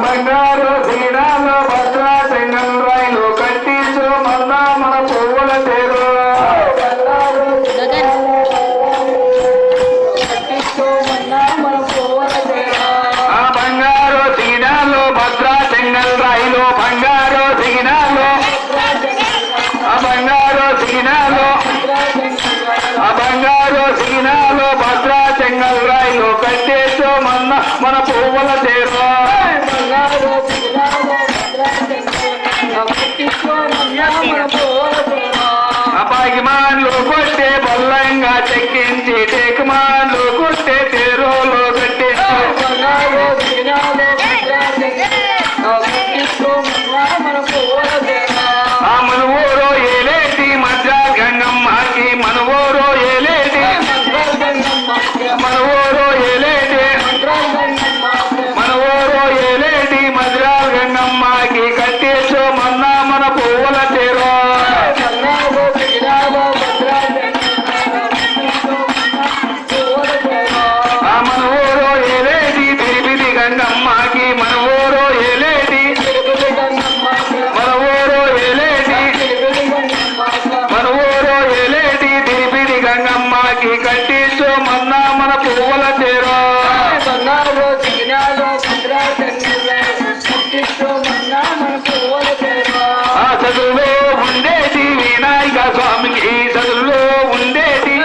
బంగారు తీరాలు భద్రా చెంగల్ రైలు కట్టించు మన్నా మన పువ్వుల తేరు బంగారు తీరాలు భద్రా చెంగల్ రైలు బంగారు తీరాలు బంగారు తీరాలు బంగారు తీరాలు భద్రా చెంగల్ రైలు కట్టేసు మన్న మన పువ్వుల తేరు అపాగిమాన్లు కొట్టే బొల్లంగా చెక్కించి టేకుమాన్లు కొట్టే తేరోలు కట్టేసు మన ఊరు ఏలేటి మధ్య గంగమ్మకి మన ఊరు ఏలేటి మన ఊరు ఏలేటి మన ఊరు ఏలేటి మధ్య గంగమ్మకి కట్టేసు మన్నా మన పువ్వుల తేరు మన ఊరు ఏలేటి తిరిపిది గంగమ్మకి మన ఊరు ఏలేటి మన ఊరు ఏలేటి మన ఊరు ఏలేటి తిరిపిది గంగమ్మకి కట్టేసు మన్నా మన పువ్వుల తేరు చదువులో ఉండేది వినాయక స్వామికి చదువులో ఉండేది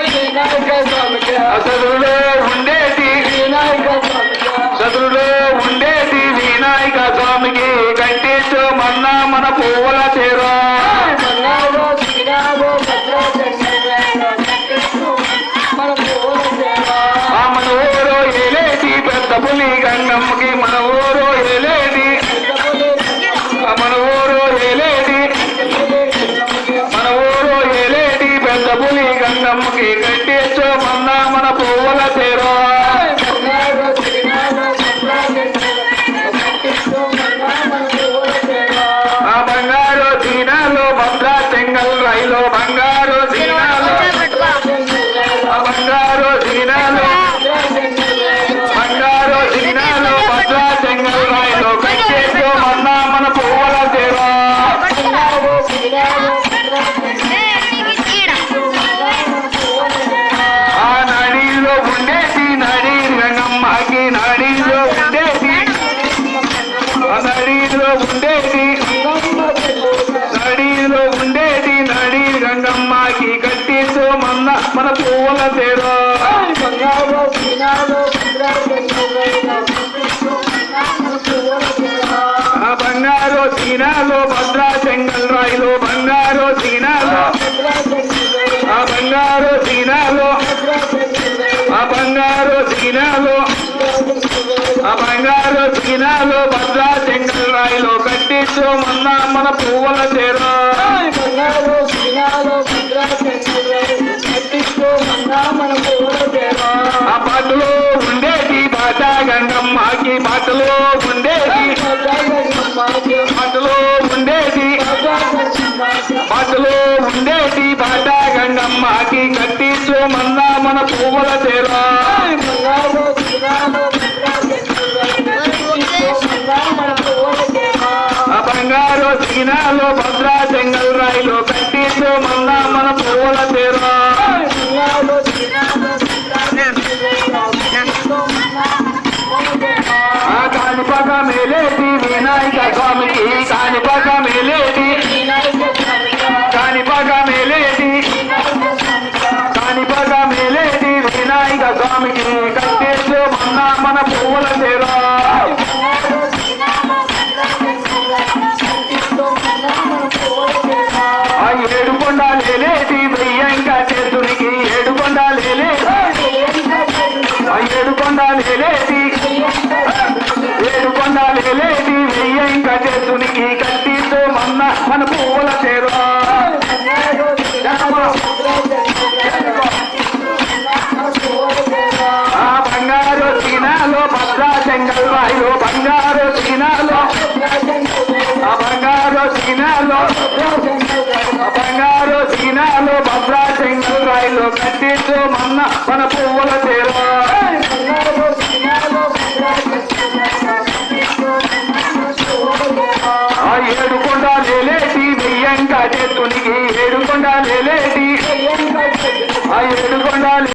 చదువులో ఉండేది చదువులో ఉండేది వినాయక స్వామికి కట్టేసు మన్నా మన పువ్వుల తేరు మన ఊరు ఏలేది పెద్ద పులి గంగమ్మకి మన ఊరు ఏలేది మన ఊరు ఏలేది మన ఊరు ఏలేది పెద్ద పులి గంగమ్మకి కట్టేసు మన్నా మన పువ్వుల తేరు బంగారు తీరాలు భద్రా చెంగల్ రైలు బంగారు తీరాలు బంగారు తీరాలు బంగారు తీరాలు భద్రా చెంగల్ రైలు కట్టేసు మన్నా మన పువ్వుల తేరు నడిలో ఉండేది నడి గంగమ్మకి నడిలో ఉండేది నడిలో ఉండేది నడిలో ఉండేది నడి గంగమ్మకి కట్టేసు మన్న మన పువ్వుల తేరు బంగారు తీరాలు భద్రా చెంగల్ రైలు బంగారు తీరాలు బంగారు తీరాలు బంగారు తీరాలు బంగారు తీరాలు భద్రా చెంగల్ రైలు కట్టేసు మన్నా మన పువ్వుల తేరు పాటలో ఉండేది బాట గంగమ్మకి పాటలో ఉండేది పాటలో ఉండేది పాటలో ఉండేది బాట గంగమ్మకి కట్టేసు మన్నా మన పువ్వుల తేరు బంగారు తీరాలు భద్రా చెంగల్ రైలు కట్టేసు మన్నా మన పువ్వుల తేరు కాణిపాక మేలేటి వినాయక స్వామికి కాణిపాక మేలేటి కాణిపాక మేలేటి కాణిపాక మేలేటి వినాయక స్వామికి కట్టేసు మన్నా మన పువ్వుల తేరు ఏడుకొండలేటి వెంకటేశ్వరికి ఏడుకొండలేటి ఏడుకొండలేటి ఏడుకొండలేటి వెంకటేశ్వరికి కట్టేసు మన్నా మన పువ్వుల తేరు బంగారు తీనాలు భద్రా చెంగల్ రైలు బంగారు తీనాలు బంగారు తీనాలు బంగారు తీనాలు భద్రా చెంగల్ రైలు కట్టేసు మన్నా మన పువ్వుల తేరు ఆ ఏడుకొండ లేలేటి వెయ్యంక చెట్టునికి ఏడుకొండ లేలేటి ఆ ఏడుకొండ